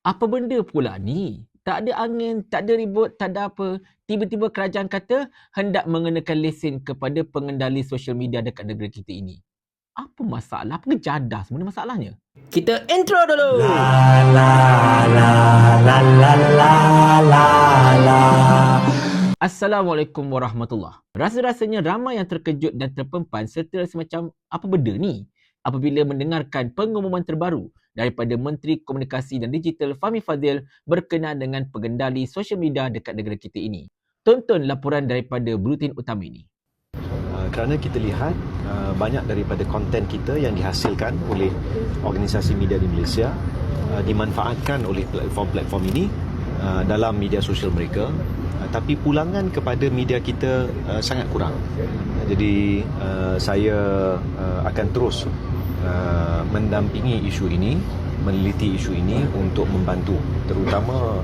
Apa benda pula ni? Tak ada angin, tak ada ribut, tak ada apa. Tiba-tiba kerajaan kata hendak mengenakan lesen kepada pengendali sosial media dekat negara kita ini. Apa masalah? Apa kejadah semua ni masalahnya? Kita intro dulu. Assalamualaikum warahmatullahi. Rasa-rasanya ramai yang terkejut dan terpempan serta rasa macam apa benda ni? Apabila mendengarkan pengumuman terbaru daripada Menteri Komunikasi dan Digital Fahmi Fadzil berkenaan dengan pengendali sosial media dekat negara kita ini. Tonton laporan daripada Buletin Utama ini. Kerana kita lihat banyak daripada konten kita yang dihasilkan oleh organisasi media di Malaysia dimanfaatkan oleh platform-platform ini dalam media sosial mereka, tapi pulangan kepada media kita sangat kurang. Jadi saya akan terus mendampingi isu ini, meneliti isu ini untuk membantu terutama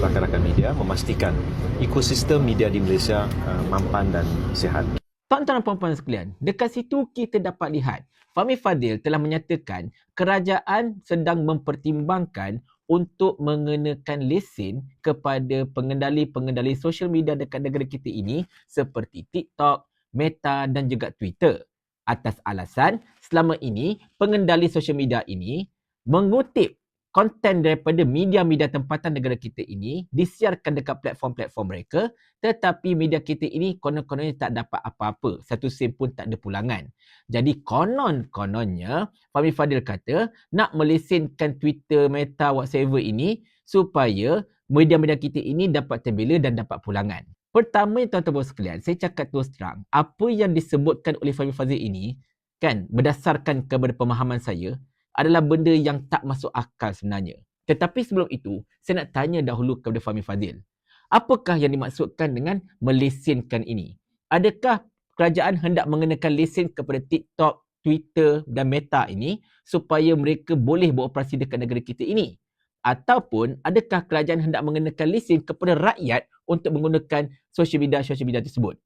rakan-rakan media memastikan ekosistem media di Malaysia mampan dan sihat. Tuan-tuan dan puan-puan sekalian, dekat situ kita dapat lihat Fahmi Fadzil telah menyatakan kerajaan sedang mempertimbangkan untuk mengenakan lesen kepada pengendali-pengendali sosial media dekat negara kita ini seperti TikTok, Meta dan juga Twitter. Atas alasan selama ini pengendali sosial media ini mengutip konten daripada media-media tempatan negara kita ini disiarkan dekat platform-platform mereka, tetapi media kita ini konon-kononnya tak dapat apa-apa, satu sen pun tak ada pulangan. Jadi konon-kononnya Fahmi Fadzil kata nak melesenkan Twitter, Meta, whatsoever ini supaya media-media kita ini dapat terbela dan dapat pulangan. Pertama, tuan-tuan sekalian, saya cakap terus terang, apa yang disebutkan oleh Fahmi Fadzil ini kan berdasarkan kepada pemahaman saya adalah benda yang tak masuk akal sebenarnya. Tetapi sebelum itu, saya nak tanya dahulu kepada Fahmi Fadzil. Apakah yang dimaksudkan dengan melesenkan ini? Adakah kerajaan hendak mengenakan lesen kepada TikTok, Twitter dan Meta ini supaya mereka boleh beroperasi dekat negara kita ini? Ataupun adakah kerajaan hendak mengenakan lesen kepada rakyat untuk menggunakan sosial media tersebut?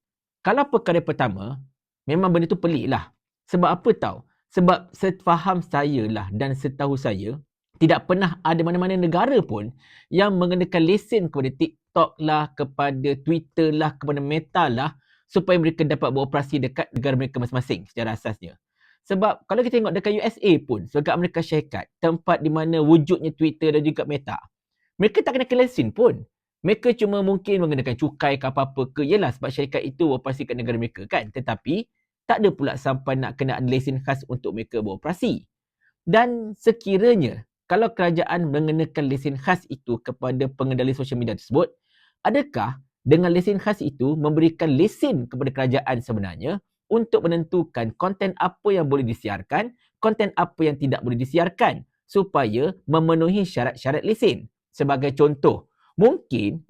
Kalau perkara pertama, memang benda tu pelik lah. Sebab apa tahu? Sebab sefaham saya lah dan setahu saya, tidak pernah ada mana-mana negara pun yang mengenakan lesen kepada TikTok lah, kepada Twitter lah, kepada Meta lah supaya mereka dapat beroperasi dekat negara mereka masing-masing secara asasnya. Sebab kalau kita tengok dekat USA pun, sebagai Amerika Syarikat, tempat di mana wujudnya Twitter dan juga Meta, mereka tak kena lesen pun. Mereka cuma mungkin mengenakan cukai ke apa-apa ke, yelah sebab syarikat itu beroperasi kat negara mereka kan. Tetapi tak ada pula sampai nak kena lesen khas untuk mereka beroperasi. Dan sekiranya kalau kerajaan mengenakan lesen khas itu kepada pengendali sosial media tersebut, adakah dengan lesen khas itu memberikan lesen kepada kerajaan sebenarnya untuk menentukan konten apa yang boleh disiarkan, konten apa yang tidak boleh disiarkan supaya memenuhi syarat-syarat lesen. Sebagai contoh, mungkin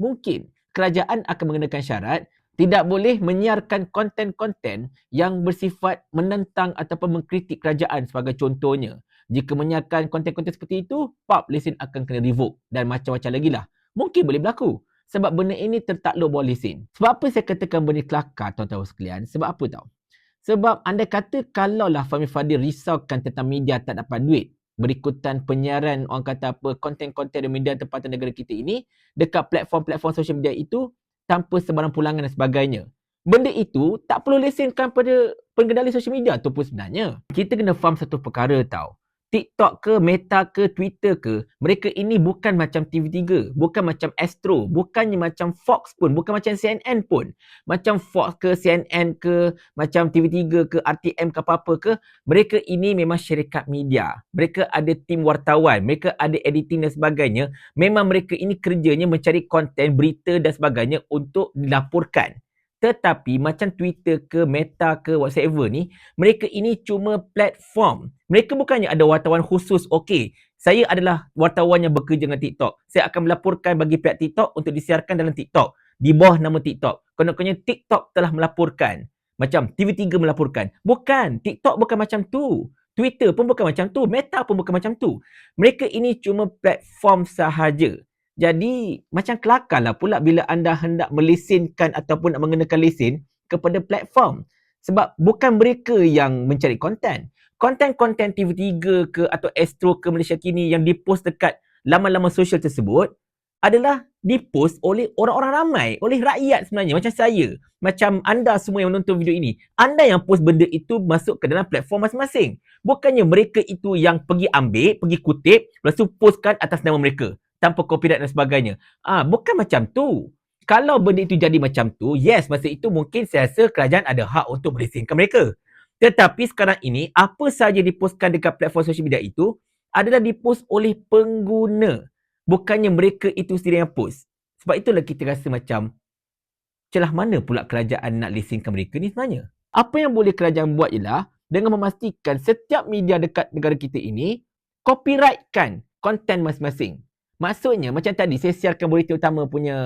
kerajaan akan mengenakan syarat tidak boleh menyiarkan konten-konten yang bersifat menentang ataupun mengkritik kerajaan sebagai contohnya. Jika menyiarkan konten-konten seperti itu, lesen akan kena revoke dan macam-macam lagi lah. Mungkin boleh berlaku. Sebab benda ini tertakluk bawah lesen. Sebab apa saya katakan benda kelakar tuan-tuan sekalian? Sebab apa tahu? Sebab anda kata kalaulah Fahmi Fadzil risaukan tentang media tak dapat duit, berikutan penyiaran orang kata apa, konten-konten dan media tempatan negara kita ini dekat platform-platform sosial media itu tanpa sebarang pulangan dan sebagainya. Benda itu tak perlu lesenkan pada pengendali sosial media tu pun sebenarnya. Kita kena faham satu perkara tau. TikTok ke, Meta ke, Twitter ke, mereka ini bukan macam TV3, bukan macam Astro, bukannya macam Fox pun, bukan macam CNN pun. Macam Fox ke, CNN ke, macam TV3 ke, RTM ke apa-apa ke, mereka ini memang syarikat media. Mereka ada tim wartawan, mereka ada editing dan sebagainya. Memang mereka ini kerjanya mencari konten, berita dan sebagainya untuk dilaporkan. Tetapi macam Twitter ke, Meta ke, whatsoever ni, mereka ini cuma platform. Mereka bukannya ada wartawan khusus, okey, saya adalah wartawan yang bekerja dengan TikTok. Saya akan melaporkan bagi pihak TikTok untuk disiarkan dalam TikTok. Di bawah nama TikTok. Kononnya TikTok telah melaporkan. Macam TV3 melaporkan. Bukan, TikTok bukan macam tu. Twitter pun bukan macam tu. Meta pun bukan macam tu. Mereka ini cuma platform sahaja. Jadi macam kelakar lah pula bila anda hendak melesenkan ataupun nak mengenakan lesen kepada platform. Sebab bukan mereka yang mencari konten. Konten-konten TV3 ke atau Astro ke Malaysia Kini yang dipost dekat laman-laman sosial tersebut adalah dipost oleh orang-orang ramai, oleh rakyat sebenarnya. Macam saya, macam anda semua yang menonton video ini. Anda yang post benda itu masuk ke dalam platform masing-masing. Bukannya mereka itu yang pergi ambil, pergi kutip, lepas tu postkan atas nama mereka tanpa copyright dan sebagainya. Bukan macam tu. Kalau benda itu jadi macam tu, yes, masa itu mungkin saya rasa kerajaan ada hak untuk meresenkan mereka. Tetapi sekarang ini, apa sahaja dipostkan dekat platform sosial media itu adalah dipost oleh pengguna. Bukannya mereka itu sendiri yang post. Sebab itulah kita rasa macam celah mana pula kerajaan nak lesenkan mereka ni sebenarnya. Apa yang boleh kerajaan buat ialah dengan memastikan setiap media dekat negara kita ini copyrightkan konten masing-masing. Maksudnya macam tadi saya siarkan Buletin Utama punya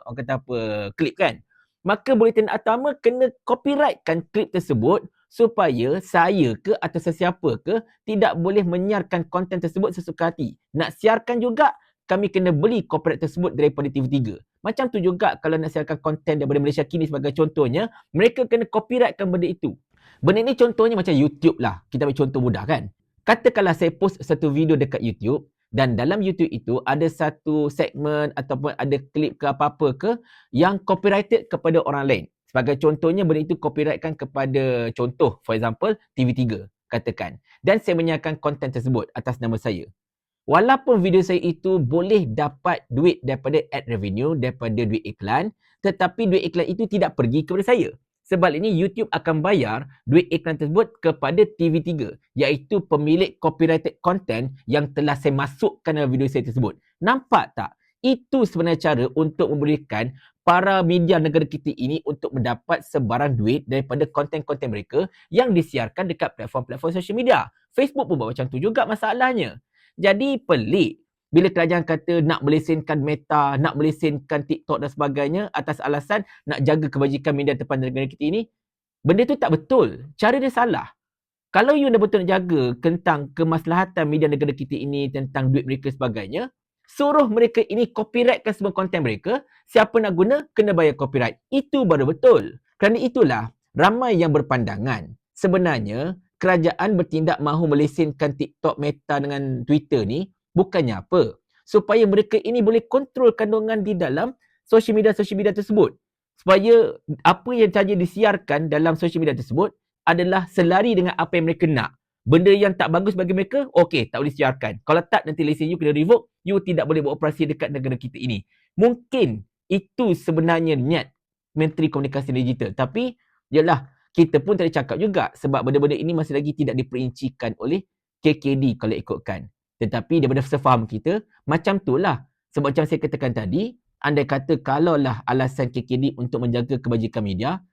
orang kata apa klip kan. Maka Buletin Utama kena copyrightkan klip tersebut supaya saya ke atau sesiapa ke tidak boleh menyiarkan konten tersebut sesuka hati. Nak siarkan juga kami kena beli copyright tersebut daripada TV3. Macam tu juga kalau nak siarkan konten daripada Malaysia Kini sebagai contohnya, mereka kena copyrightkan benda itu. Benda ni contohnya macam YouTube lah. Kita ambil contoh mudah kan. Katakanlah saya post satu video dekat YouTube dan dalam YouTube itu ada satu segmen ataupun ada klip ke apa-apa ke yang copyrighted kepada orang lain. Sebagai contohnya benda itu copyrightkan kepada contoh for example TV3 katakan. Dan saya menyiarkan konten tersebut atas nama saya. Walaupun video saya itu boleh dapat duit daripada ad revenue, daripada duit iklan, tetapi duit iklan itu tidak pergi kepada saya. Sebaliknya YouTube akan bayar duit iklan tersebut kepada TV3, iaitu pemilik copyrighted content yang telah saya masukkan dalam video saya tersebut. Nampak tak? Itu sebenarnya cara untuk memberikan para media negara kita ini untuk mendapat sebarang duit daripada konten-konten mereka yang disiarkan dekat platform-platform sosial media. Facebook pun buat macam tu juga masalahnya. Jadi pelik bila kerajaan kata nak melesenkan Meta, nak melesenkan TikTok dan sebagainya atas alasan nak jaga kebajikan media terpandang negara kita ini. Benda tu tak betul. Cara dia salah. Kalau you dah betul nak jaga tentang kemaslahatan media negara kita ini, tentang duit mereka sebagainya, suruh mereka ini copyrightkan semua konten mereka. Siapa nak guna, kena bayar copyright. Itu baru betul. Kerana itulah ramai yang berpandangan. Sebenarnya, kerajaan bertindak mahu melesenkan TikTok, Meta dengan Twitter ni bukannya apa? Supaya mereka ini boleh kontrol kandungan di dalam social media tersebut. Supaya apa yang saja disiarkan dalam social media tersebut adalah selari dengan apa yang mereka nak. Benda yang tak bagus bagi mereka, okey, tak boleh siarkan. Kalau tak, nanti lesen you kena revoke, you tidak boleh beroperasi dekat negara kita ini. Mungkin itu sebenarnya niat Menteri Komunikasi Digital. Tapi, yalah, kita pun tak cakap juga sebab benda-benda ini masih lagi tidak diperincikan oleh KKD kalau ikutkan. Tetapi daripada sefaham kita, macam itulah. Sebab macam saya katakan tadi, andai kata kalaulah alasan KKD untuk menjaga kebajikan media,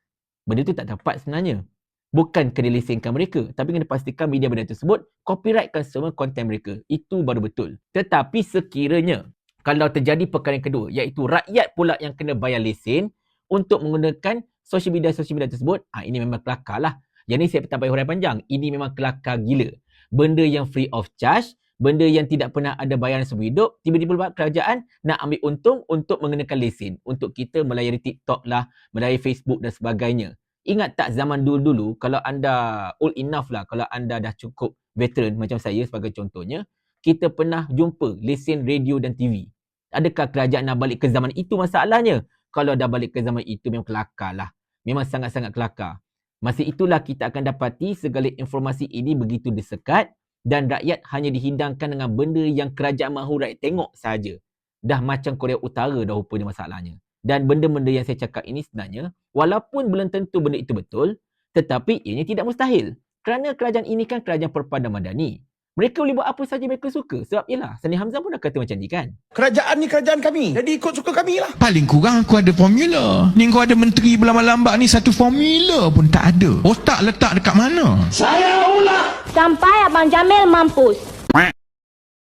benda itu tak dapat sebenarnya. Bukan kena lesenkan mereka, tapi kena pastikan media-media tersebut copyrightkan semua konten mereka. Itu baru betul. Tetapi sekiranya kalau terjadi perkara yang kedua, iaitu rakyat pula yang kena bayar lesen untuk menggunakan social media tersebut, ini memang kelakar lah. Yang ni saya tak payah huraian panjang. Ini memang kelakar gila. Benda yang free of charge, benda yang tidak pernah ada bayaran seumur hidup, tiba-tiba buat kerajaan nak ambil untung untuk mengenakan lesen. Untuk kita melayari TikTok lah, melayari Facebook dan sebagainya. Ingat tak zaman dulu-dulu, kalau anda old enough lah, kalau anda dah cukup veteran macam saya sebagai contohnya, kita pernah jumpa lesen radio dan TV. Adakah kerajaan nak balik ke zaman itu masalahnya? Kalau dah balik ke zaman itu memang kelakar lah. Memang sangat-sangat kelakar. Masa itulah kita akan dapati segala informasi ini begitu disekat dan rakyat hanya dihidangkan dengan benda yang kerajaan mahu rakyat tengok sahaja. Dah macam Korea Utara dah rupanya masalahnya. Dan benda-benda yang saya cakap ini sebenarnya, walaupun belum tentu benda itu betul, tetapi ini tidak mustahil. Kerana kerajaan ini kan kerajaan perpaduan madani. Mereka boleh buat apa saja mereka suka. Sebab yelah, Sani Hamzah pun dah kata macam ni kan. Kerajaan ni kerajaan kami. Jadi ikut suka kami lah. Paling kurang aku ada formula. Ni kau ada menteri berlambak-lambak ni satu formula pun tak ada. Otak letak dekat mana? Saya ulah. Sampai Abang Jamil mampus.